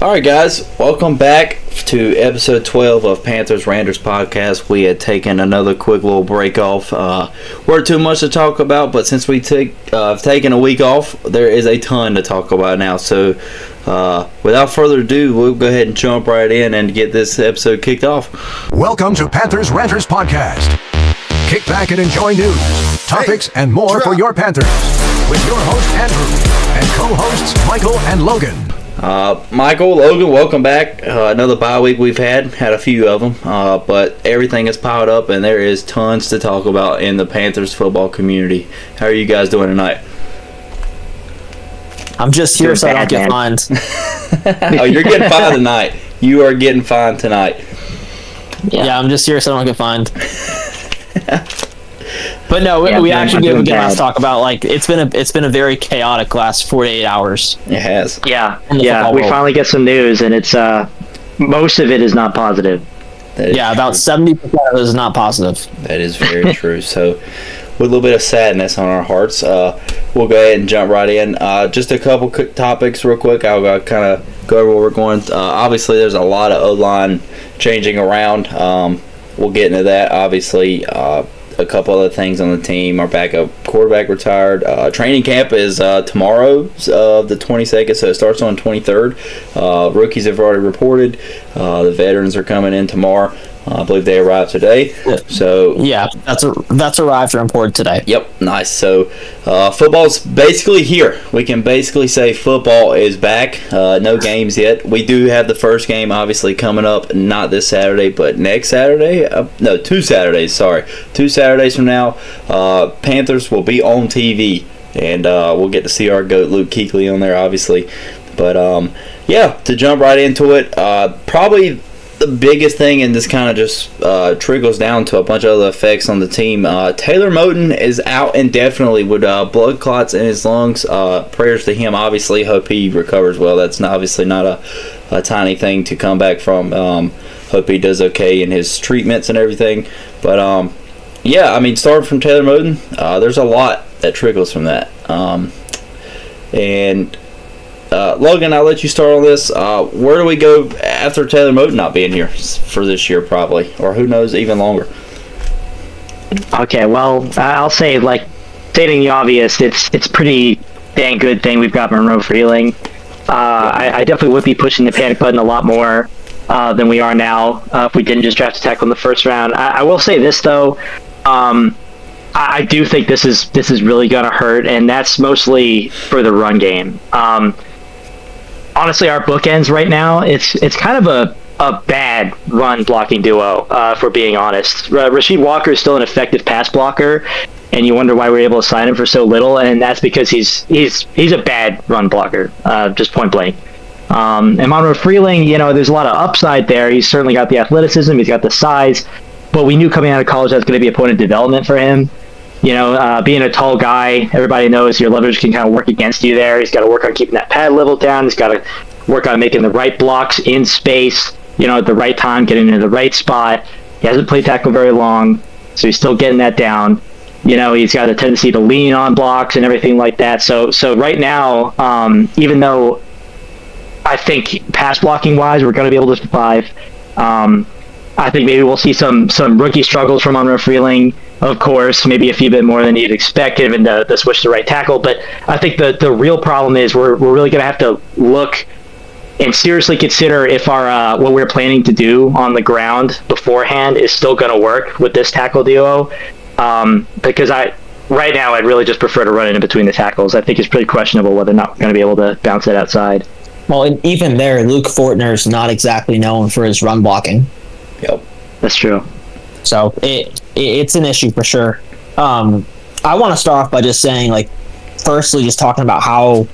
All right, guys, welcome back to episode 12 of Panther Ranters Podcast. We had taken another quick little break off. We're too much to talk about, but since we have taken a week off, there is a ton to talk about now. So, without further ado, we'll go ahead and jump right in and get this episode kicked off. Welcome to Panther Ranters Podcast. Kick back and enjoy news, topics, and more for your Panthers. With your host, Andrew, and co-hosts, Michael and Logan. Michael, Logan, welcome back. Another bye week we've had a few of them, but everything is piled up and there is tons to talk about in the Panthers football community. How are you guys doing tonight? I'm just here so I don't get fined. Oh, you're getting fined tonight. You are getting fined tonight. Yeah, I'm just here so I don't get fined. But no, we actually do have a good last talk about, like, it's been a very chaotic last 48 hours. It has. Yeah. We finally get some news, and it's most of it is not positive. About 70% of it is not positive. That is very true. So, with a little bit of sadness on our hearts, we'll go ahead and jump right in. Just a couple quick topics real quick. I'll kind of go over where we're going. Obviously, there's a lot of O-line changing around. We'll get into that. Obviously, a couple other things on the team. Our backup quarterback retired. Training camp is tomorrow, the 22nd, so it starts on 23rd. Rookies have already reported. The veterans are coming in tomorrow. I believe they arrived today. So yeah, that's arrived and reported today. Yep, nice. So football's basically here. We can basically say football is back. No games yet. We do have the first game obviously coming up, not this Saturday, but next Saturday. No, 2 Saturdays. Sorry, 2 Saturdays from now. Panthers will be on TV, and we'll get to see our GOAT Luke Kuechly on there, obviously. But yeah, to jump right into it, probably the biggest thing, and this kind of just trickles down to a bunch of other effects on the team. Taylor Motons is out indefinitely with blood clots in his lungs. Prayers to him, obviously. Hope he recovers well. That's obviously not a tiny thing to come back from. Hope he does okay in his treatments and everything. But yeah, I mean, starting from Taylor Motons, there's a lot that trickles from that. And Logan, I'll let you start on this. Where do we go after Taylor Motons not being here for this year, probably, or who knows, even longer? Okay, well, I'll say, like, stating the obvious, it's pretty dang good thing we've got Monroe Freeling. I definitely would be pushing the panic button a lot more than we are now if we didn't just draft a tackle in the first round. I will say this though, I do think this is really gonna hurt, and that's mostly for the run game. Honestly, our bookends right now, it's kind of a bad run blocking duo, if we're being honest. Rasheed Walker is still an effective pass blocker, and you wonder why we're able to sign him for so little, and that's because he's a bad run blocker, just point blank. And Monroe Freeling, there's a lot of upside there. He's certainly got the athleticism, he's got the size, but we knew coming out of college that's going to be a point of development for him. Being a tall guy, everybody knows your leverage can kind of work against you there. He's got to work on keeping that pad level down. He's got to work on making the right blocks in space, at the right time, getting into the right spot. He hasn't played tackle very long, so he's still getting that down. He's got a tendency to lean on blocks and everything like that. So right now, even though I think pass blocking wise, we're going to be able to survive, I think maybe we'll see some rookie struggles from Monroe Freeling. Of course, maybe a few bit more than you'd expect given the switch to right tackle. But I think the real problem is we're really going to have to look and seriously consider if our what we're planning to do on the ground beforehand is still going to work with this tackle duo. Because right now I'd really just prefer to run it in between the tackles. I think it's pretty questionable whether or not we're going to be able to bounce it outside. Well, and even there, Luke Fortner's not exactly known for his run blocking. Yep, that's true. So it's an issue for sure. I want to start off by just saying, like, firstly, just talking about how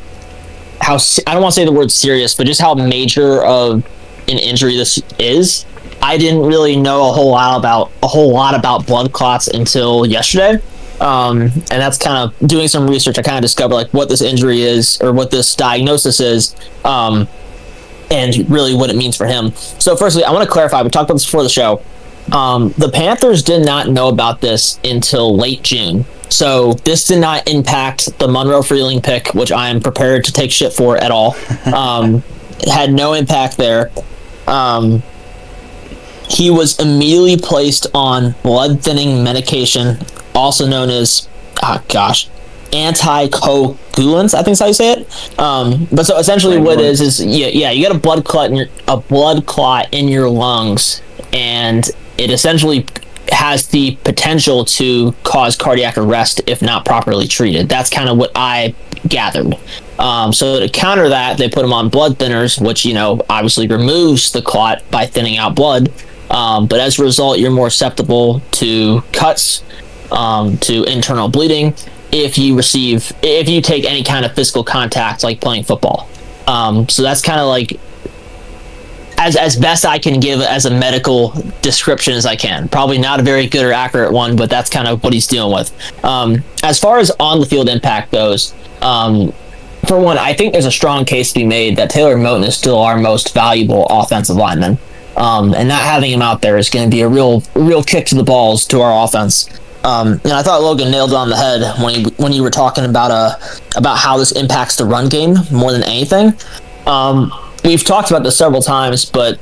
I don't want to say the word serious, but just how major of an injury this is. I didn't really know a whole lot about blood clots until yesterday. And that's kind of doing some research. I kind of discovered like what this injury is or what this diagnosis is, and really what it means for him. So firstly, I want to clarify, we talked about this before the show. The Panthers did not know about this until late June. So this did not impact the Monroe Freeling pick, which I am prepared to take shit for at all. had no impact there. He was immediately placed on blood thinning medication, also known as, anticoagulants, I think is how you say it. But so essentially what it is you got a blood clot in your lungs, and it essentially has the potential to cause cardiac arrest if not properly treated. That's kind of what I gathered. So to counter that, they put him on blood thinners, which, obviously removes the clot by thinning out blood. But as a result, you're more susceptible to cuts, to internal bleeding if you take any kind of physical contact, like playing football. So that's kind of like as best I can give as a medical description as I can. Probably not a very good or accurate one, but that's kind of what he's dealing with. As far as on the field impact goes, for one, I think there's a strong case to be made that Taylor Moton is still our most valuable offensive lineman. And not having him out there is going to be a real kick to the balls to our offense. And I thought Logan nailed it on the head when you were talking about how this impacts the run game more than anything. We've talked about this several times, but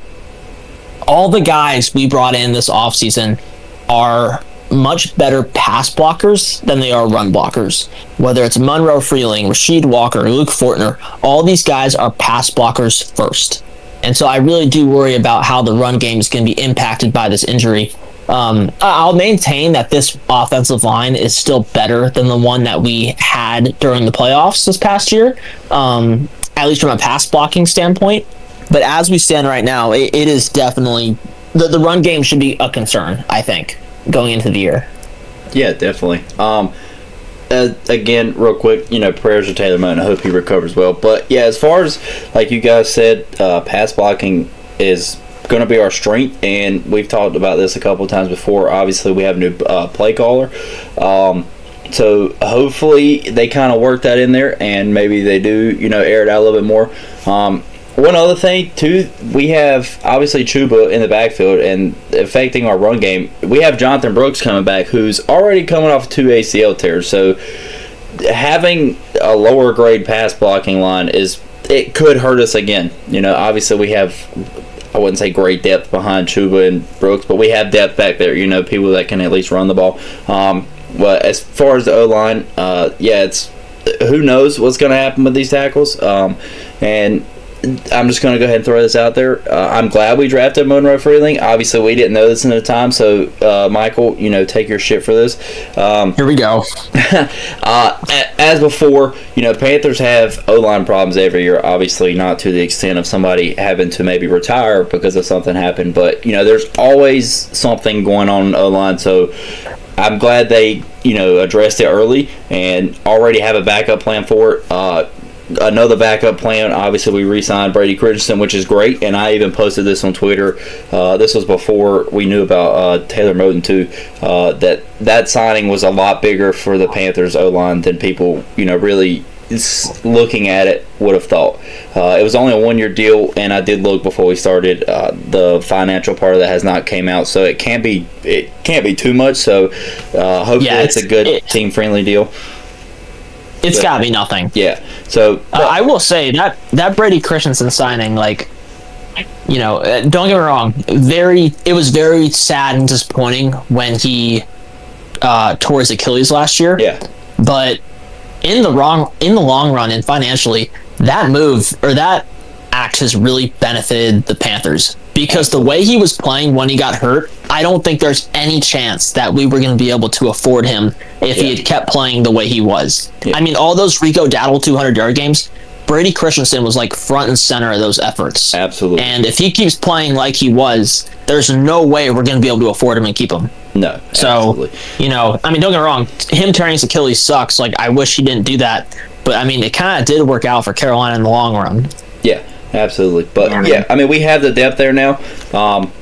all the guys we brought in this offseason are much better pass blockers than they are run blockers. Whether it's Monroe Freeling, Rasheed Walker, Luke Fortner, all these guys are pass blockers first. And so I really do worry about how the run game is going to be impacted by this injury. I'll maintain that this offensive line is still better than the one that we had during the playoffs this past year, at least from a pass blocking standpoint. But as we stand right now, it is definitely the run game should be a concern, I think, going into the year. Yeah, definitely. Again, real quick, prayers to Taylor Moton. I hope he recovers well. But yeah, as far as like you guys said, pass blocking is going to be our strength, and we've talked about this a couple of times before. Obviously, we have a new play caller, so hopefully they kind of work that in there, and maybe they do, air it out a little bit more. One other thing too, we have obviously Chuba in the backfield and affecting our run game. We have Jonathan Brooks coming back, who's already coming off 2 ACL tears, so having a lower grade pass blocking line it could hurt us again. Obviously we have, I wouldn't say great depth behind Chuba and Brooks, but we have depth back there, people that can at least run the ball. But as far as the O-line, it's who knows what's going to happen with these tackles. And I'm just going to go ahead and throw this out there. I'm glad we drafted Monroe Freeling. Obviously, we didn't know this in the time, so Michael, take your shit for this. Here we go. As before, Panthers have O-line problems every year. Obviously, not to the extent of somebody having to maybe retire because of something happened, but there's always something going on in O-line. So I'm glad they addressed it early and already have a backup plan for it. Another backup plan, obviously we re-signed Brady Christensen, which is great, and I even posted this on Twitter. This was before we knew about Taylor Moton too. That signing was a lot bigger for the Panthers O-line than people really looking at it would have thought. It was only a 1-year deal, and I did look before we started. The financial part of that has not came out, so it can't be too much. So hopefully it's a good team friendly deal. It's got to be nothing. Yeah. So I will say that Brady Christensen signing, don't get me wrong, it was very sad and disappointing when he tore his Achilles last year. Yeah. But in the long run and financially, that move or that act has really benefited the Panthers, because the way he was playing when he got hurt, I don't think there's any chance that we were going to be able to afford him if he had kept playing the way he was. Yeah. I mean, all those Rico Dowdle 200-yard games, Brady Christensen was like front and center of those efforts. Absolutely. And if he keeps playing like he was, there's no way we're going to be able to afford him and keep him. No. So, absolutely. I mean, don't get me wrong, him tearing his Achilles sucks. Like, I wish he didn't do that. But, I mean, it kind of did work out for Carolina in the long run. Yeah. Absolutely, but I mean, we have the depth there now.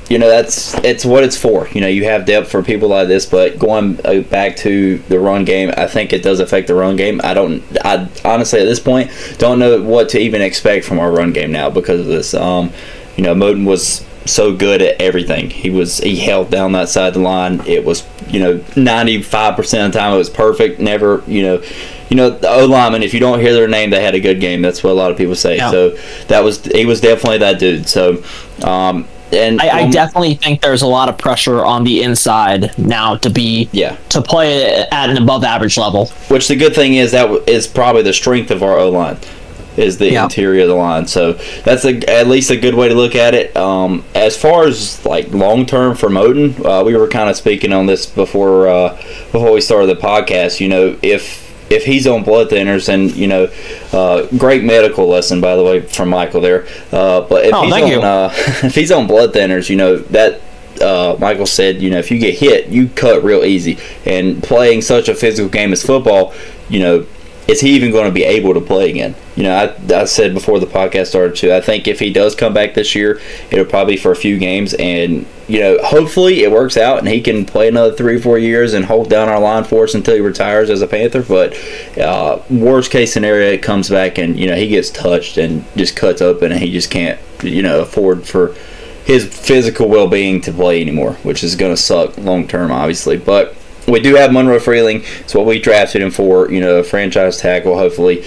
It's what it's for. You have depth for people like this, but going back to the run game, I think it does affect the run game. I honestly at this point don't know what to even expect from our run game now because of this. Moton was so good at everything. He held down that side of the line. It was 95% of the time it was perfect. Never the O lineman, if you don't hear their name, they had a good game. That's what a lot of people say. Yeah. So he was definitely that dude. So I definitely think there's a lot of pressure on the inside now to play at an above average level. Which the good thing is that is probably the strength of our O line. Is the interior of the line, so that's at least a good way to look at it. As far as like long term for Moton, we were kind of speaking on this before we started the podcast. If he's on blood thinners, and great medical lesson by the way from Michael there. But if he's on blood thinners, that Michael said, if you get hit, you cut real easy. And playing such a physical game as football, is he even going to be able to play again? I said before the podcast started too, I think if he does come back this year, it'll probably be for a few games, and hopefully it works out and he can play another 3 or 4 years and hold down our line for us until he retires as a Panther. But worst case scenario, it comes back and he gets touched and just cuts open, and he just can't afford for his physical well-being to play anymore, which is going to suck long term, obviously. But we do have Monroe Freeling. It's what we drafted him for, a franchise tackle, hopefully.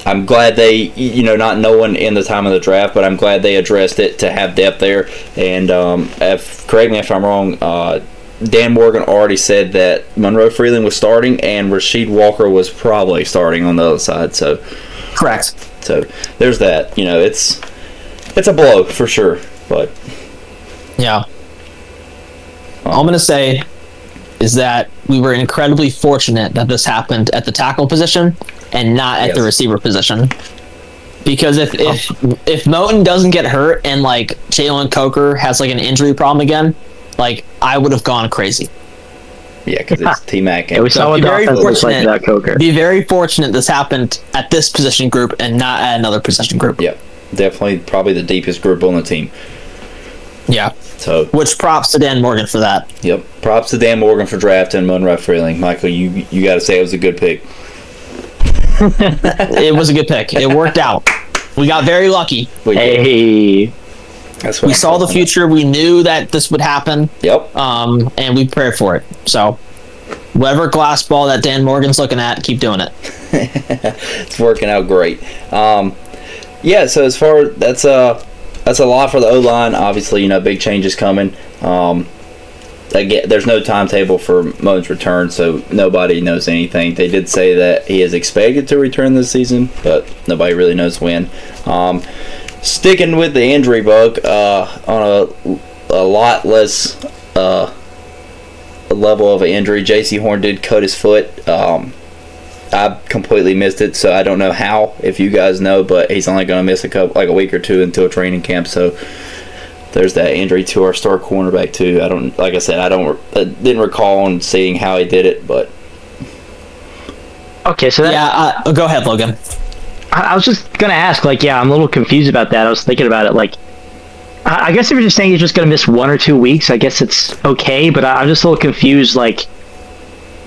I'm glad they, not knowing in the time of the draft, but I'm glad they addressed it to have depth there. And correct me if I'm wrong, Dan Morgan already said that Monroe Freeling was starting and Rasheed Walker was probably starting on the other side. So correct. So there's that. It's a blow for sure, but yeah. All I'm gonna say is that we were incredibly fortunate that this happened at the tackle position and not at the receiver position. Because if Moton doesn't get hurt and like Jalen Coker has like an injury problem again, like I would have gone crazy. Yeah, because it's T-Mac. We saw what the offense looks like without Coker. Be very fortunate this happened at this position group and not at another position group. Yep, definitely probably the deepest group on the team. Yeah. So, which props to Dan Morgan for that. Yep, props to Dan Morgan for drafting Monroe Freeling. Michael, you got to say it was a good pick. It was a good pick. It worked out. We got very lucky. Hey. That's what we saw the future. We knew that this would happen. Yep. And we prepared for it. So, whatever glass ball that Dan Morgan's looking at, keep doing it. It's working out great. Yeah. So as far that's a lot for the O-line. Obviously, big changes coming. Again, there's no timetable for Moton's return, so nobody knows anything. They did say that he is expected to return this season, but nobody really knows when. Sticking with the injury bug, on a lot less level of an injury, J.C. Horn did cut his foot. I completely missed it, so I don't know how, if you guys know, but he's only going to miss a week or two until training camp. So there's that injury to our star cornerback too. I didn't recall on seeing how he did it, but okay. So go ahead, Logan. I was just going to ask, I'm a little confused about that. I was thinking about it, I guess if you're just saying he's just going to miss 1 or 2 weeks, I guess it's okay, but I'm just a little confused,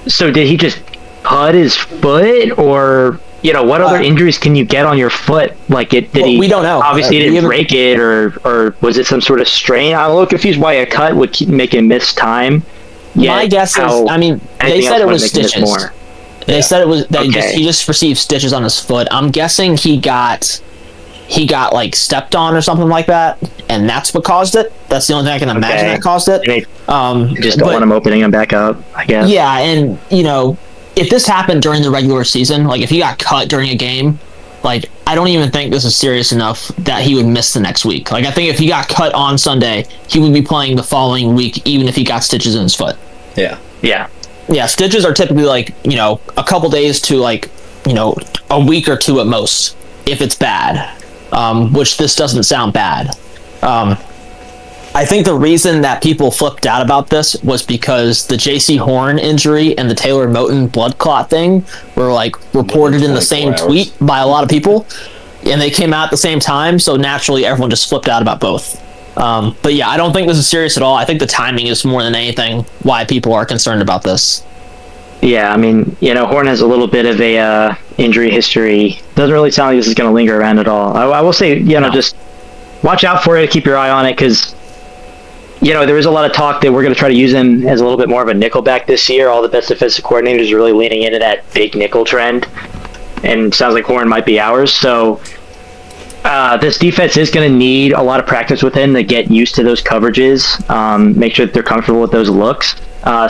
so did he just cut his foot, or what other injuries can you get on your foot? We don't know. Obviously, he didn't break it, or was it some sort of strain? I'm a little confused why a cut would make him miss time. My guess is, they said it was stitches. They said it was he just received stitches on his foot. I'm guessing he got stepped on or something like that, and that's what caused it. That's the only thing I can imagine that caused it. Just don't want him opening him back up, I guess. Yeah, and if this happened during the regular season, if he got cut during a game, I don't even think this is serious enough that he would miss the next week. I think if he got cut on Sunday, he would be playing the following week, even if he got stitches in his foot. Yeah. Yeah. Yeah, stitches are typically a couple days to a week or two at most, if it's bad, which this doesn't sound bad. I think the reason that people flipped out about this was because the J.C. Horn injury and the Taylor Moton blood clot thing were reported in the same tweet by a lot of people, and they came out at the same time, so naturally everyone just flipped out about both. But yeah, I don't think this is serious at all. I think the timing is more than anything why people are concerned about this. Yeah, Horn has a little bit of a injury history. Doesn't really sound like this is going to linger around at all. I will say, just watch out for it. Keep your eye on it because, there is a lot of talk that we're going to try to use him as a little bit more of a nickelback this year. All the best defensive coordinators are really leaning into that big nickel trend, and sounds like Horn might be ours. So this defense is going to need a lot of practice with him to get used to those coverages, make sure that they're comfortable with those looks.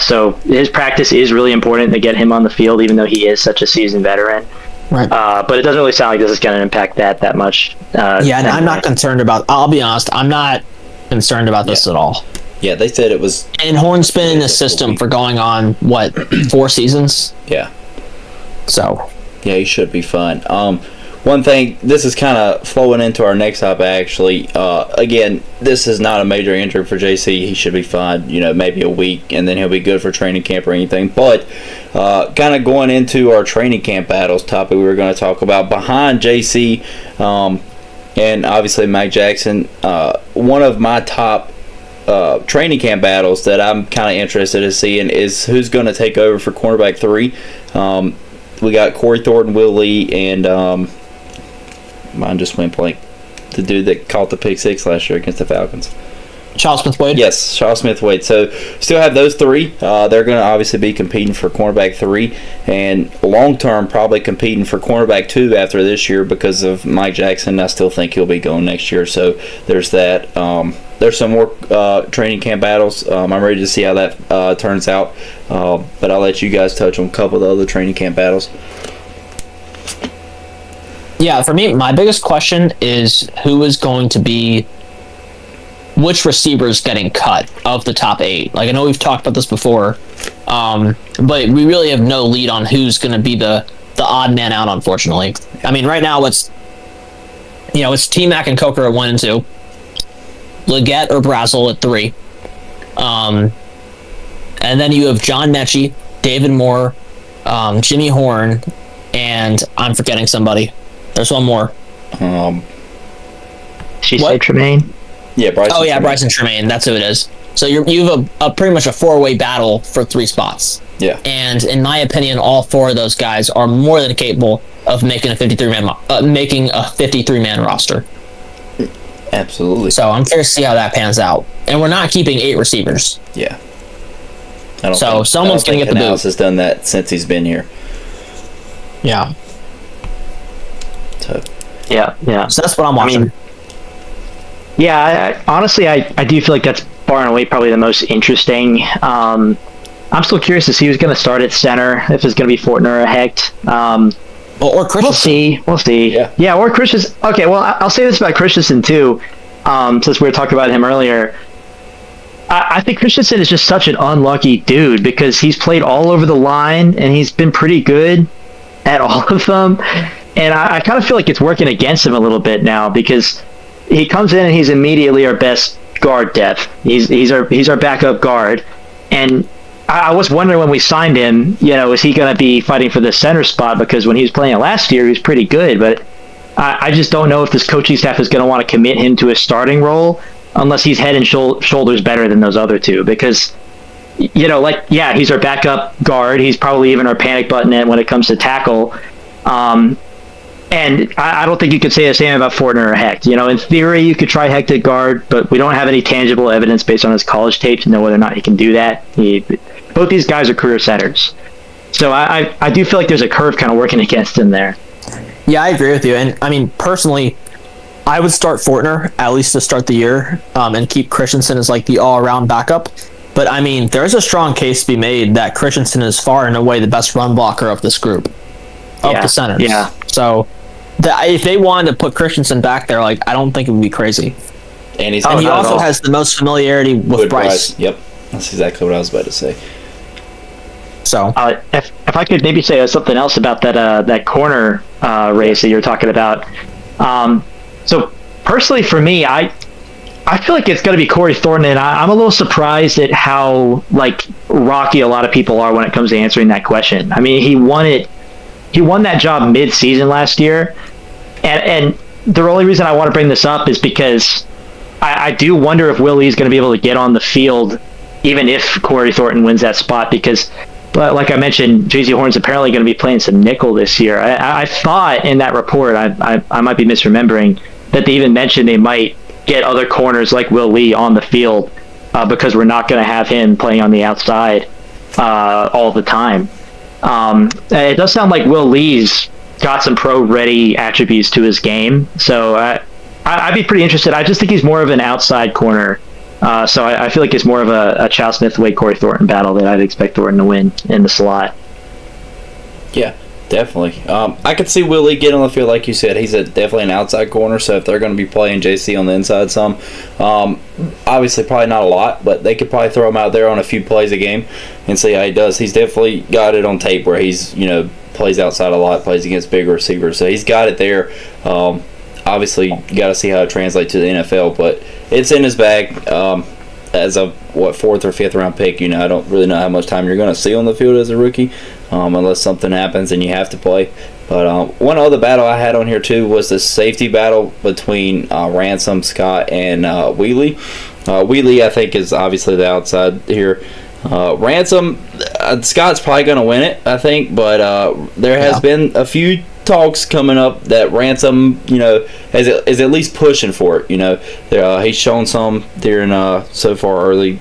So his practice is really important to get him on the field, even though he is such a seasoned veteran. Right. But it doesn't really sound like this is going to impact that much. And I'm not concerned about. I'll be honest. I'm not concerned about this at all. Yeah, they said it was. And Horn's been in the system for going on 4 seasons. Yeah. So. Yeah, he should be fine. One thing, this is kind of flowing into our next topic, actually. Again, this is not a major injury for JC. He should be fine, maybe a week, and then he'll be good for training camp or anything. But kind of going into our training camp battles topic we were going to talk about, behind JC and obviously Mike Jackson, one of my top training camp battles that I'm kind of interested in seeing is who's going to take over for cornerback 3. We got Corey Thornton, Will Lee, and mine just went blank. The dude that caught the pick 6 last year against the Falcons. Charles Smith-Wade? Yes, Charles Smith-Wade. So still have those 3. They're going to obviously be competing for cornerback 3, and long-term probably competing for cornerback 2 after this year because of Mike Jackson. I still think he'll be going next year. So there's that. There's some more training camp battles. I'm ready to see how that turns out. But I'll let you guys touch on a couple of the other training camp battles. Yeah, for me, my biggest question is who is going to be, which receiver is getting cut of the top 8. Like, I know we've talked about this before, but we really have no lead on who's going to be the odd man out, unfortunately. I mean, right now it's T-Mac and Coker at 1 and 2, Leggett or Brazel at 3, and then you have John Mechie, David Moore, Jimmy Horn, and I'm forgetting somebody. There's one more. She said Tremaine? Yeah, Bryson. Oh, yeah, Tremaine. Bryson Tremaine. That's who it is. So you have a pretty much a 4-way battle for 3 spots. Yeah. And in my opinion, all 4 of those guys are more than capable of making a 53-man roster. Absolutely. So I'm curious to see how that pans out. And we're not keeping 8 receivers. Yeah. Someone's going to get the boot. Canales has done that since he's been here. Yeah. So. Yeah. So that's what I'm watching. Honestly, I do feel like that's far and away probably the most interesting. I'm still curious to see who's going to start at center, if it's going to be Fortner or Hecht. Or Christensen. We'll see. Yeah, or Christensen. Okay, well, I'll say this about Christensen, too, since we were talking about him earlier. I think Christensen is just such an unlucky dude because he's played all over the line, and he's been pretty good at all of them. And I kind of feel like it's working against him a little bit now because he comes in and he's immediately our best guard depth. He's our backup guard. And I was wondering when we signed him, is he going to be fighting for the center spot? Because when he was playing it last year, he was pretty good. But I just don't know if this coaching staff is going to want to commit him to a starting role unless he's head and shoulders better than those other 2. Because, he's our backup guard. He's probably even our panic button when it comes to tackle. And I don't think you could say the same about Fortner or Hecht. In theory, you could try Hecht at guard, but we don't have any tangible evidence based on his college tape to know whether or not he can do that. Both these guys are career centers. So I do feel like there's a curve kind of working against him there. Yeah, I agree with you. And, I mean, personally, I would start Fortner, at least to start the year, and keep Christensen as, like, the all-around backup. But, I mean, there's a strong case to be made that Christensen is far and away the best run blocker of this group, of the centers. Yeah. So if they wanted to put Christensen back there, I don't think it would be crazy. And he also has the most familiarity with Bryce. Yep, that's exactly what I was about to say. So if I could maybe say something else about that corner race that you're talking about. So personally for me, I feel like it's going to be Corey Thornton, and I'm a little surprised at how rocky a lot of people are when it comes to answering that question. I mean, he won that job mid-season last year, and the only reason I want to bring this up is because I do wonder if Willie's going to be able to get on the field even if Corey Thornton wins that spot, because like I mentioned, J.C. Horn's apparently going to be playing some nickel this year. I thought in that report, I might be misremembering, that they even mentioned they might get other corners like Will Lee on the field because we're not going to have him playing on the outside all the time. It does sound like Will Lee's got some pro-ready attributes to his game, so I'd be pretty interested. I just think he's more of an outside corner, so I feel like it's more of a Chow Smith-Wade Corey Thornton battle that I'd expect Thornton to win in the slot. Yeah, definitely. I could see Willie get on the field, like you said. He's definitely an outside corner, so if they're going to be playing JC on the inside some, obviously probably not a lot, but they could probably throw him out there on a few plays a game and see how he does. He's definitely got it on tape where he's, plays outside a lot, plays against bigger receivers, so he's got it there. Obviously, you got to see how it translates to the NFL, but it's in his bag. As a 4th or 5th round pick, I don't really know how much time you're going to see on the field as a rookie, unless something happens and you have to play. But one other battle I had on here too was the safety battle between Ransom, Scott, and Wheatley. Wheatley, I think, is obviously the outside here. Ransom, Scott's probably going to win it, I think, but there has been a few talks coming up that Ransom, is at least pushing for it. He's shown some during so far early,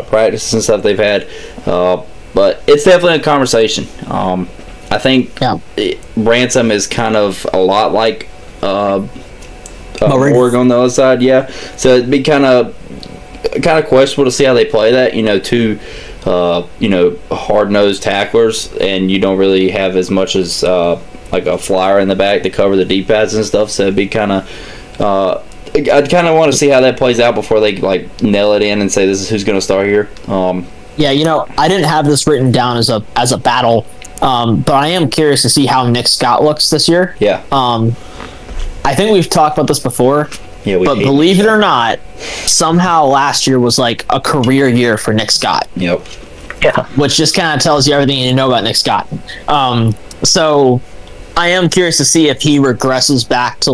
practice and stuff they've had, but it's definitely a conversation. I think Ransom is kind of a lot like Morgan on the other side, So it'd be kind of questionable to see how they play that. Two hard-nosed tacklers, and you don't really have as much as like a flyer in the back to cover the deep pads and stuff. So it'd be kind of I'd kind of want to see how that plays out before they nail it in and say this is who's going to start here. I didn't have this written down as a battle, but I am curious to see how Nick Scott looks this year. I think we've talked about this before. But believe it or not, somehow last year was like a career year for Nick Scott. Yeah. Which just kind of tells you everything you need to know about Nick Scott. So I am curious to see if he regresses back to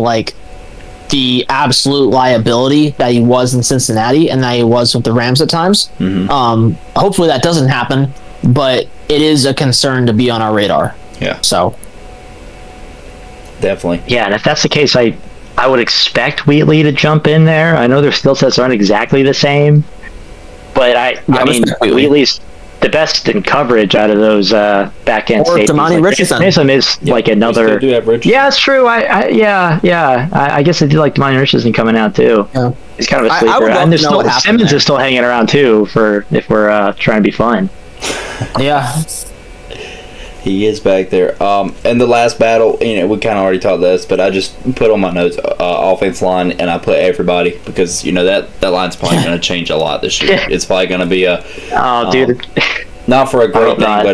the absolute liability that he was in Cincinnati and that he was with the Rams at times. Mm-hmm. Hopefully that doesn't happen, but it is a concern to be on our radar. Yeah. So definitely. Yeah, and if that's the case, I would expect Wheatley to jump in there. I know their skill sets aren't exactly the same, but I mean, Wheatley's the best in coverage out of those back end safeties. Damani Richardson is another. Do have Richardson. Yeah, it's true. I guess I do like Damani Richardson coming out too. Yeah. He's kind of a sleeper, and there's still Simmons is still hanging around too if we're trying to be fun. Yeah. He is back there. And the last battle, we kind of already talked this, but I just put on my notes offense line, and I put everybody because that line's probably going to change a lot this year. It's probably going to be dude, not for a great thing, but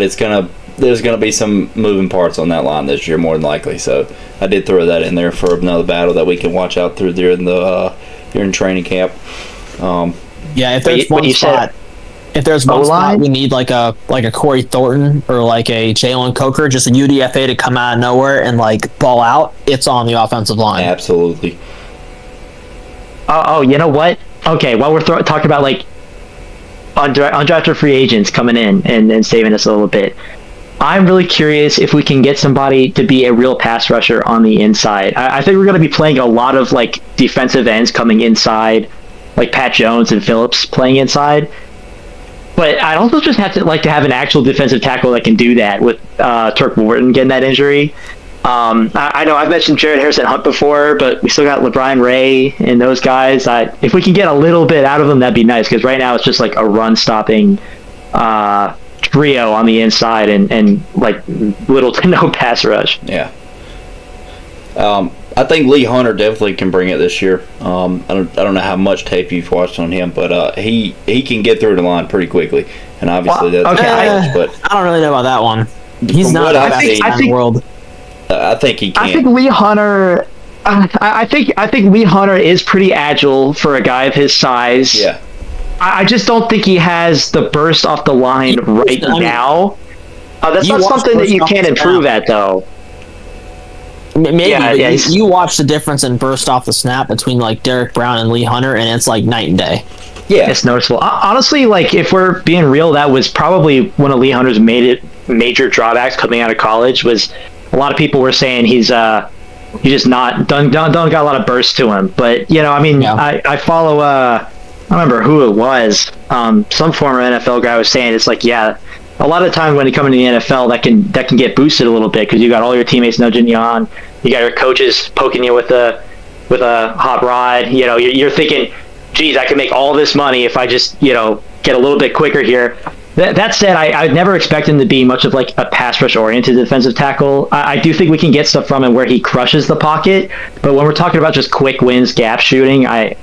there's going to be some moving parts on that line this year more than likely. So I did throw that in there for another battle that we can watch out through during training camp. If there's one spot. If there's one spot we need like a Corey Thornton or like a Jalen Coker, just a UDFA to come out of nowhere and ball out, it's on the offensive line. Absolutely. Oh, you know what? Okay, while we're talking about undrafted free agents coming in and saving us a little bit, I'm really curious if we can get somebody to be a real pass rusher on the inside. I think we're going to be playing a lot of defensive ends coming inside, like Pat Jones and Phillips playing inside. But I'd also just have to have an actual defensive tackle that can do that with Turk Morton getting that injury. I know I've mentioned Jared Harrison Hunt before, but we still got LeBron Ray and those guys. If we can get a little bit out of them, that'd be nice, because right now it's just a run-stopping trio on the inside and little to no pass rush. Yeah. I think Lee Hunter definitely can bring it this year. I don't know how much tape you've watched on him, but he can get through the line pretty quickly, and obviously that's but I don't really know about that one. He's not in the world. I think he can. I think Lee Hunter. I think Lee Hunter is pretty agile for a guy of his size. Yeah. I just don't think he has the burst off the line right now. That's not something that you can improve at, though. Maybe you watch the difference in burst off the snap between Derek Brown and Lee Hunter, and it's night and day. Yeah, it's noticeable. Honestly, if we're being real, that was probably one of Lee Hunter's major drawbacks coming out of college. Was a lot of people were saying he's He's just not don't got a lot of burst to him. But I mean, I follow. I don't remember who it was. Some former NFL guy was saying it's like, a lot of times when you come into the NFL, that can get boosted a little bit because you got all your teammates nudging you on. You got your coaches poking you with a hot rod. You're thinking, geez, I can make all this money if I just get a little bit quicker here. That said, I'd never expect him to be much of like a pass rush oriented defensive tackle. I do think we can get stuff from him where he crushes the pocket, but when we're talking about just quick wins, gap shooting, I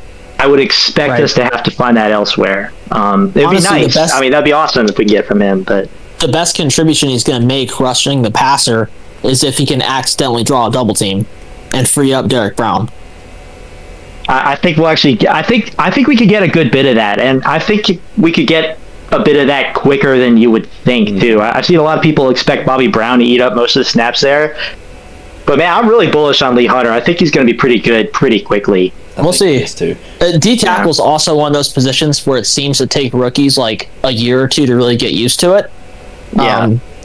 would expect us to have to find that elsewhere. It'd be nice. That'd be awesome if we get from him. But the best contribution he's going to make rushing the passer is if he can accidentally draw a double team and free up Derek Brown. I think we'll actually. I think we could get a good bit of that, and I think we could get a bit of that quicker than you would think too. I've seen a lot of people expect Bobby Brown to eat up most of the snaps there, but man, I'm really bullish on Lee Hunter. I think he's going to be pretty good pretty quickly. We'll see. D tackle is also one of those positions where it seems to take rookies like a year or two to really get used to it.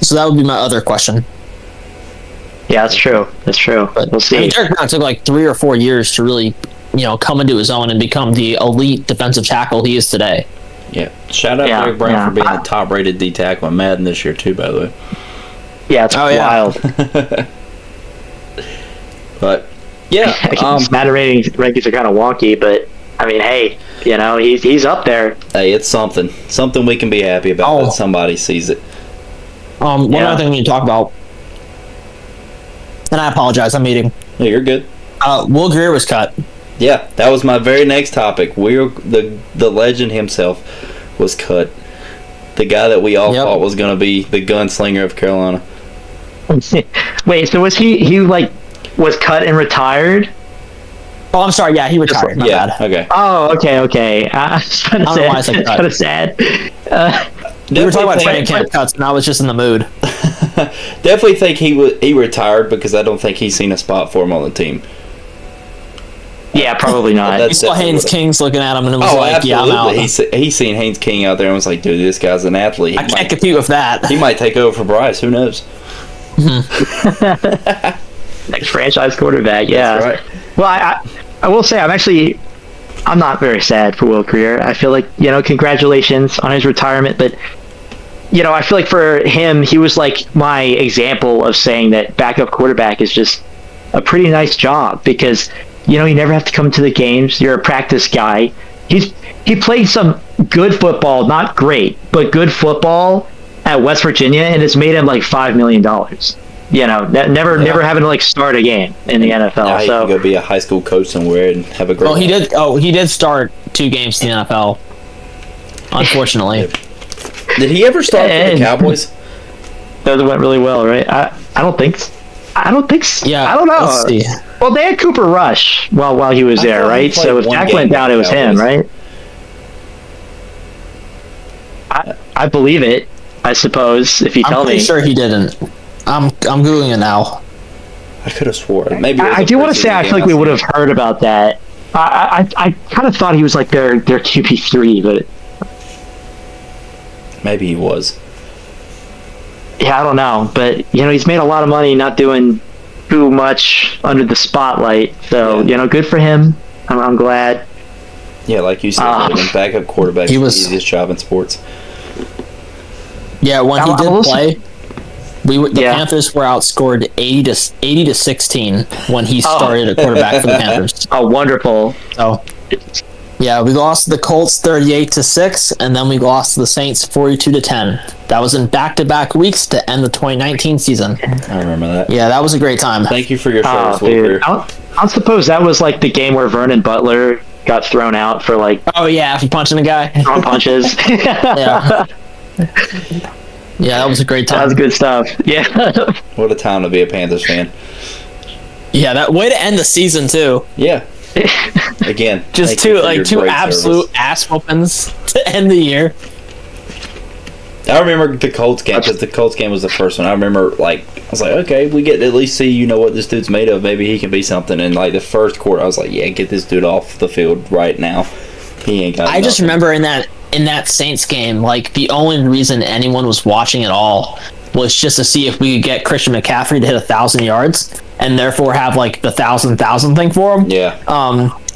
So that would be my other question. Yeah, that's true. But we'll see. Derek Brown took like 3 or 4 years to really, come into his own and become the elite defensive tackle he is today. Yeah. Shout out Derek Brown for being the top-rated D tackle in Madden this year too, by the way. Yeah, it's wild. But Madden rankings are kind of wonky, but I mean, hey, he's up there. Hey, it's something we can be happy about that somebody sees it. One other thing we need to talk about, and I apologize, I'm eating. No, you're good. Will Grier was cut. Yeah, that was my very next topic. The legend himself was cut. The guy that we all thought was going to be the gunslinger of Carolina. Wait, so was he was cut and retired? Oh, I'm sorry. Yeah, he retired. My bad. Okay. Oh, okay. I was trying to say, why I said cut. Kind of sad. We were talking about training camp cuts, and I was just in the mood. Definitely think he retired because I don't think he's seen a spot for him on the team. Yeah, probably not. He saw Haynes King's looking at him, and it was absolutely. I'm out. He's seen Haynes King out there and was like, dude, this guy's an athlete. I can't compete with that. He might take over for Bryce. Who knows? Next franchise quarterback, yeah. That's right. Well, I will say I'm not very sad for Will Grier. I feel like, congratulations on his retirement, but I feel like for him, he was like my example of saying that backup quarterback is just a pretty nice job because you never have to come to the games. You're a practice guy. He played some good football, not great, but good football at West Virginia, and it's made him like $5 million. Never having to start a game in the NFL. Now he can go be a high school coach somewhere and have a great. Well, he did start 2 games in the NFL. Unfortunately. Did he ever start for the Cowboys? Those went really well, right? I don't think so. Yeah, I don't know. Let's see. Well, they had Cooper Rush while he was there, right? So if Dak went down, it was him, right? I believe it. I suppose if you tell me. I'm pretty sure he didn't. I'm googling it now. I could have sworn. Maybe I do want to say I feel like we would have heard about that. I kind of thought he was like their QB3, but maybe he was. Yeah, I don't know, but he's made a lot of money not doing too much under the spotlight. So good for him. I'm glad. Yeah, like you said, backup quarterback is the easiest job in sports. Yeah, when he did play, the Panthers were outscored 80 to 16 when he started at quarterback for the Panthers. Oh, wonderful! So, yeah, we lost to the Colts 38-6, and then we lost to the Saints 42-10. That was in back-to-back weeks to end the 2019 season. I remember that. Yeah, that was a great time. Thank you for your service, Wilbur. I suppose that was like the game where Vernon Butler got thrown out for Oh yeah, for punching a guy. Throwing punches. Yeah. Yeah, that was a great time. That was good stuff. Yeah. What a time to be a Panthers fan. Yeah, that way to end the season too. Yeah. Again, just two absolute ass whoopings to end the year. I remember the Colts game because the Colts game was the first one. I remember I was like, okay, we get to at least see what this dude's made of. Maybe he can be something. And the first quarter, I was like, yeah, get this dude off the field right now. He ain't got. I just remember in that Saints game, the only reason anyone was watching at all was just to see if we could get Christian McCaffrey to hit 1,000 yards and therefore have like the 1,000 thing for him. Yeah.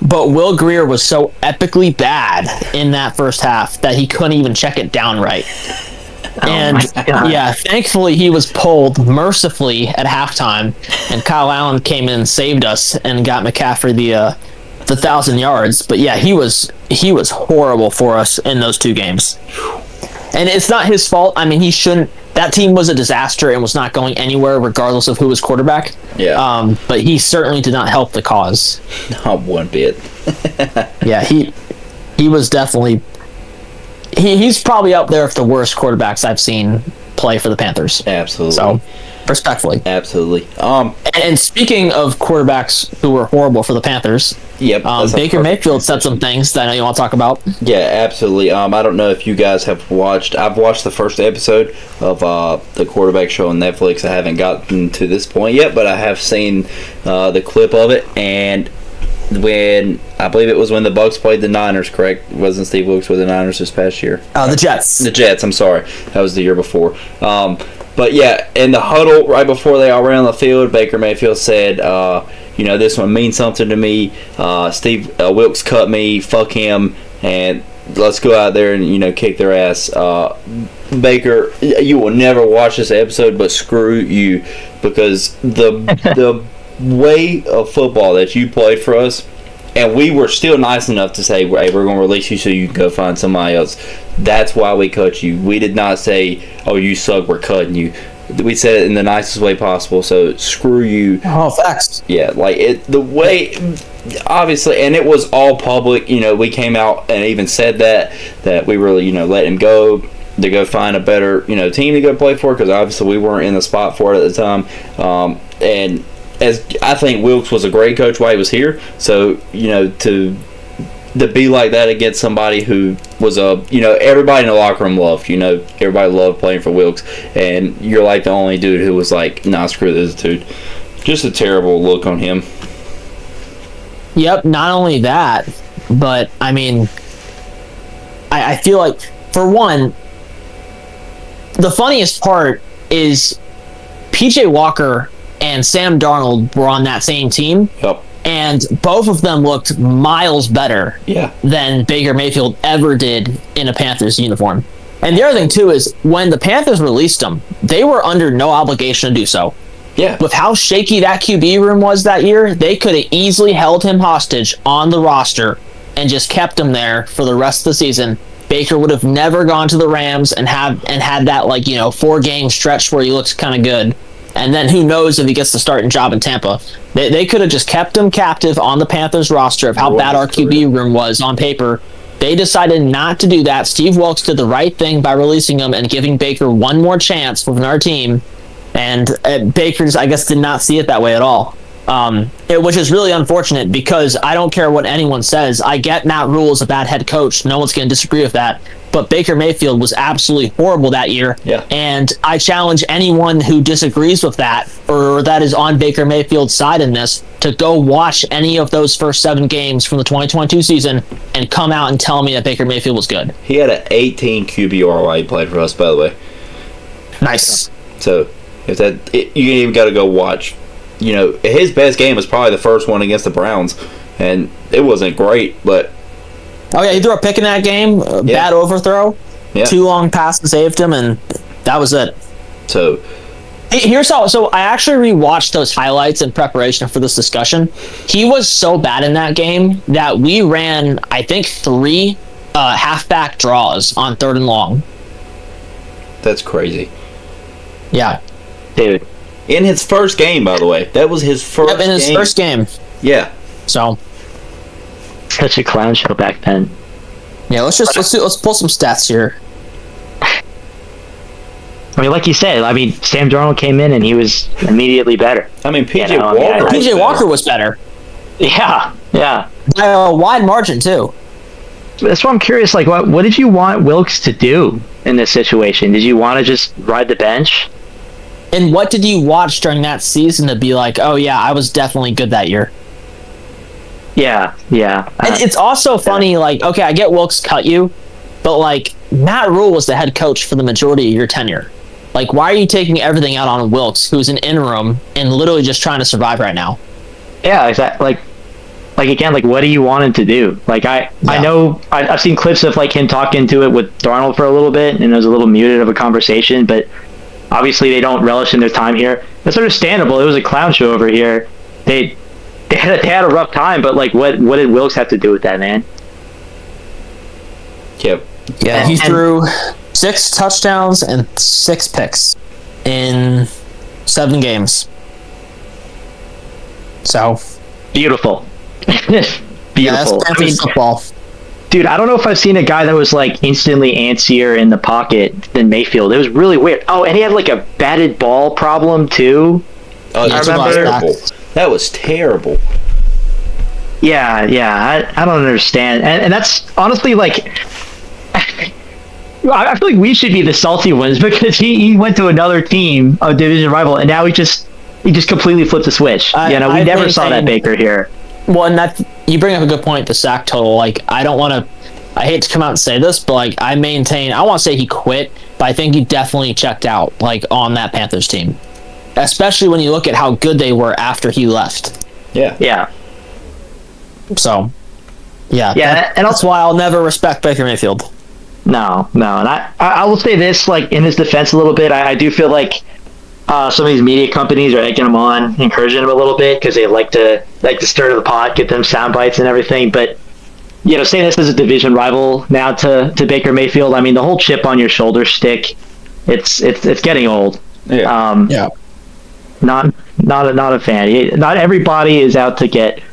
But Will Grier was so epically bad in that first half that he couldn't even check it down right. And thankfully he was pulled mercifully at halftime, and Kyle Allen came in and saved us and got McCaffrey the 1,000 yards. But yeah, he was horrible for us in those two games. And it's not his fault. I mean, he shouldn't. That team was a disaster and was not going anywhere regardless of who was quarterback. Yeah. But he certainly did not help the cause. Not one bit. Yeah, he was definitely... He's probably up there with the worst quarterbacks I've seen play for the Panthers. Absolutely. So, respectfully. Absolutely. And speaking of quarterbacks who were horrible for the Panthers, Baker Mayfield said some things that I know you want to talk about. Yeah, absolutely. I don't know if you guys have watched. I've watched the first episode of the quarterback show on Netflix. I haven't gotten to this point yet, but I have seen the clip of it. And when I believe it was when the Bucs played the Niners, correct? Wasn't Steve Wilkes with the Niners this past year? The Jets. The Jets. I'm sorry, that was the year before. But yeah, in the huddle right before they all ran on the field, Baker Mayfield said, this one means something to me. Steve Wilkes cut me. Fuck him, and let's go out there and kick their ass. Baker, you will never watch this episode, but screw you, because the way of football that you played for us, and we were still nice enough to say, hey, we're going to release you so you can go find somebody else. That's why we cut you. We did not say, oh, you suck, we're cutting you. We said it in the nicest way possible, so screw you. Oh, facts. Yeah, the way, obviously, and it was all public. We came out and even said that we really, let him go to go find a better, team to go play for, because obviously we weren't in the spot for it at the time. And as I think Wilkes was a great coach while he was here, so to be like that against somebody who was everybody in the locker room loved, everybody loved playing for Wilkes, and you're like the only dude who was like, nah, screw this dude. Just a terrible look on him. Yep, not only that, but I mean, I feel like, for one, the funniest part is PJ Walker and Sam Darnold were on that same team. Yep. And both of them looked miles better than Baker Mayfield ever did in a Panthers uniform. And the other thing, too, is when the Panthers released him, they were under no obligation to do so. Yeah. With how shaky that QB room was that year, they could have easily held him hostage on the roster and just kept him there for the rest of the season. Baker would have never gone to the Rams and had that 4-game stretch where he looks kind of good. And then who knows if he gets the starting job in Tampa. They could have just kept him captive on the Panthers roster of how bad our QB room was on paper. They decided not to do that. Steve Wilkes did the right thing by releasing him and giving Baker one more chance with another team. And Baker, I guess, did not see it that way at all. Which is really unfortunate, because I don't care what anyone says. I get Matt Rule is a bad head coach. No one's going to disagree with that. But Baker Mayfield was absolutely horrible that year. Yeah. And I challenge anyone who disagrees with that, or that is on Baker Mayfield's side in this, to go watch any of those first 7 games from the 2022 season and come out and tell me that Baker Mayfield was good. He had an 18 QBR while he played for us, by the way. Nice. So you ain't even got to go watch. His best game was probably the first one against the Browns, and it wasn't great, but... Oh, yeah, he threw a pick in that game, bad overthrow, 2 long passes saved him, and that was it. So I actually rewatched those highlights in preparation for this discussion. He was so bad in that game that we ran, I think, 3 halfback draws on 3rd and long. That's crazy. Yeah. Dude. In his first game, by the way. That was his first game. In his first game. Yeah. So... Such a clown show back then. Yeah, let's pull some stats here. I mean, like you said, Sam Darnold came in and he was immediately better. PJ Walker was better. Yeah. By a wide margin too. That's why I'm curious. What did you want Wilkes to do in this situation? Did you want to just ride the bench? And what did you watch during that season to be like, oh yeah, I was definitely good that year? Yeah. And it's also funny, okay, I get Wilkes cut you, but Matt Rule was the head coach for the majority of your tenure. Like, why are you taking everything out on Wilkes, who's an interim and literally just trying to survive right now? Yeah, exactly. Like again, like what do you want him to do? Like I know I've seen clips of like him talking to it with Darnold for a little bit, and it was a little muted of a conversation, but obviously they don't relish in their time here. That's understandable. It was a clown show over here. They had a rough time, but like what did Wilkes have to do with that, man? Yep. Yeah, he threw 6 touchdowns and 6 picks in 7 games. So beautiful. Beautiful. Yeah, that's Panthers football. Dude, I don't know if I've seen a guy that was like instantly antsier in the pocket than Mayfield. It was really weird. Oh, and he had like a batted ball problem too. Oh, I remember. terrible. That was terrible. Yeah, I don't understand, and that's honestly like, I feel like we should be the salty ones because he went to another team, a division rival, and now he just completely flipped the switch. We never saw that Baker here. Well, and that you bring up a good point. The sack total, like I hate to come out and say this, but like I want to say he quit, but I think he definitely checked out, like on that Panthers team, especially when you look at how good they were after he left. Yeah. So, yeah, and that's why I'll never respect Baker Mayfield. No, and I will say this, like in his defense a little bit, I do feel like some of these media companies are egging him on, encouraging him a little bit because they like to stir to the pot, get them sound bites and everything. But saying this as a division rival now to Baker Mayfield, I mean the whole chip on your shoulder stick, it's getting old. Yeah. Not a fan. Not everybody is out to get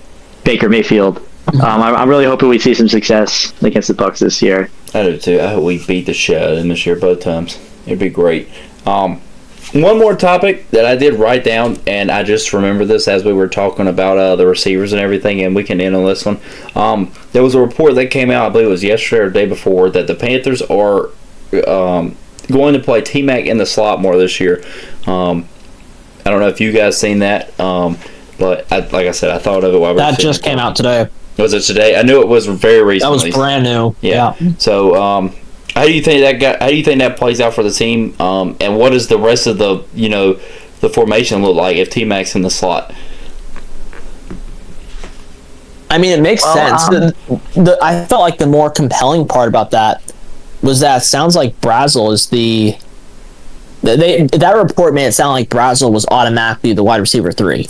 Baker Mayfield. I'm really hoping we see some success against the Bucs this year. I do too. I hope we beat the shit out of them this year both times. It'd be great. One more topic that I did write down, and I just remember this as we were talking about the receivers and everything, and we can end on this one. There was a report that came out, I believe it was yesterday or the day before, that the Panthers are going to play T-Mac in the slot more this year. I don't know if you guys seen that, but like I said, I thought of it while we were That just came out today. Was it today? I knew it was very recently. That was brand new. Yeah. So, how do you think that plays out for the team? And what does the rest of the formation look like if T-Mac's in the slot? I mean, it makes sense. I felt like the more compelling part about that was that it sounds like Brazel is that report made it sound like Brazel was automatically the wide receiver 3.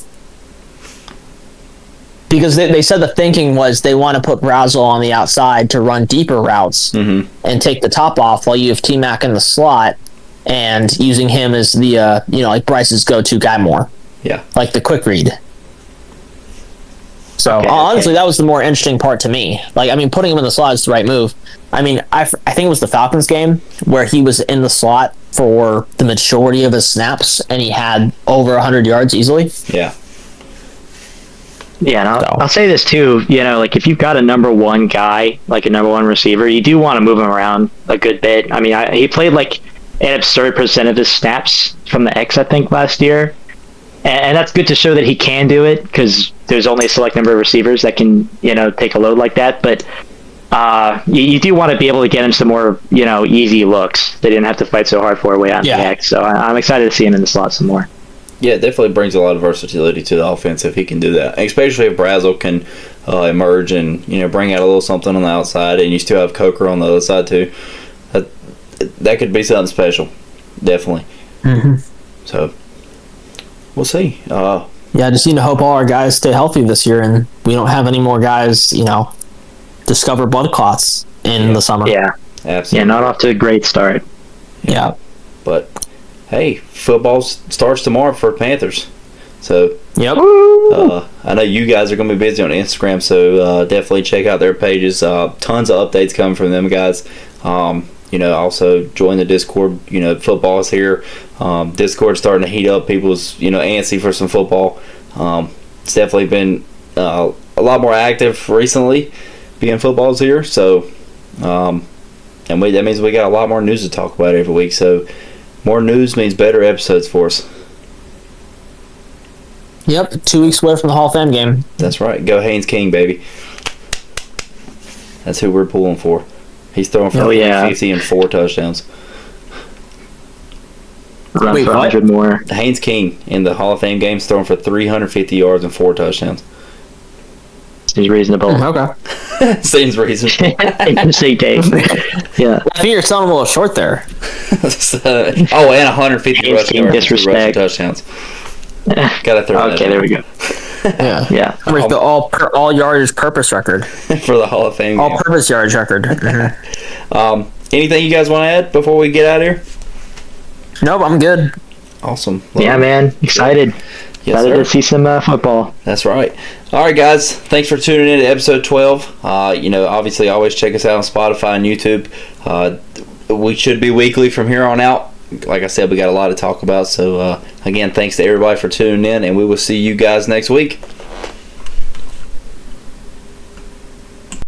Because they said the thinking was they want to put Brazel on the outside to run deeper routes and take the top off while you have T-Mac in the slot and using him as the, like Bryce's go-to guy more. Yeah. Like the quick read. So honestly, that was the more interesting part to me. Like, I mean, putting him in the slot is the right move. I mean, I think it was the Falcons game where he was in the slot for the majority of his snaps and he had over 100 yards easily. Yeah. Yeah, and I'll say this too, like if you've got a number one guy, like a number one receiver, you do want to move him around a good bit. I mean, he played like an absurd % of his snaps from the X, I think, last year. And that's good to show that he can do it because there's only a select number of receivers that can, take a load like that. But you do want to be able to get him some more, easy looks. They didn't have to fight so hard for way on the X. So I'm excited to see him in the slot some more. Yeah, it definitely brings a lot of versatility to the offense if he can do that. Especially if Brazel can emerge and bring out a little something on the outside, and you still have Coker on the other side too. That could be something special, definitely. So we'll see. I just need to hope all our guys stay healthy this year, and we don't have any more guys, discover blood clots in the summer. Yeah, absolutely. Yeah, not off to a great start. Yeah, but. Hey, football starts tomorrow for Panthers. So, yep. I know you guys are going to be busy on Instagram, so definitely check out their pages. Tons of updates coming from them guys. Also join the Discord. Football's here. Discord's starting to heat up. People's, antsy for some football. It's definitely been a lot more active recently, being football's here. So, that means we got a lot more news to talk about every week. So, more news means better episodes for us. Yep, 2 weeks away from the Hall of Fame game. That's right. Go Haynes King, baby. That's who we're pulling for. He's throwing for 50 and 4 touchdowns. run Wait, for what? 100 more. Haynes King in the Hall of Fame games throwing for 350 yards and 4 touchdowns. Seems reasonable. Okay. Seems reasonable. Interesting take. Yeah. I think you're selling a little short there. And 150 Haynes rushing King yards and 2 rushing disrespect. touchdowns. Gotta throw that Okay, in there we go. Yeah. Yeah. Like the all yardage purpose record. for the Hall of Fame. All game. purpose yardage record. Anything you guys want to add before we get out of here? Nope, I'm good. Awesome. Yeah, man. Excited. Yes, Excited sir. to see some football. That's right. All right, guys. Thanks for tuning in to episode 12. Obviously, always check us out on Spotify and YouTube. We should be weekly from here on out. Like I said, we got a lot to talk about. So, again, thanks to everybody for tuning in, and we will see you guys next week.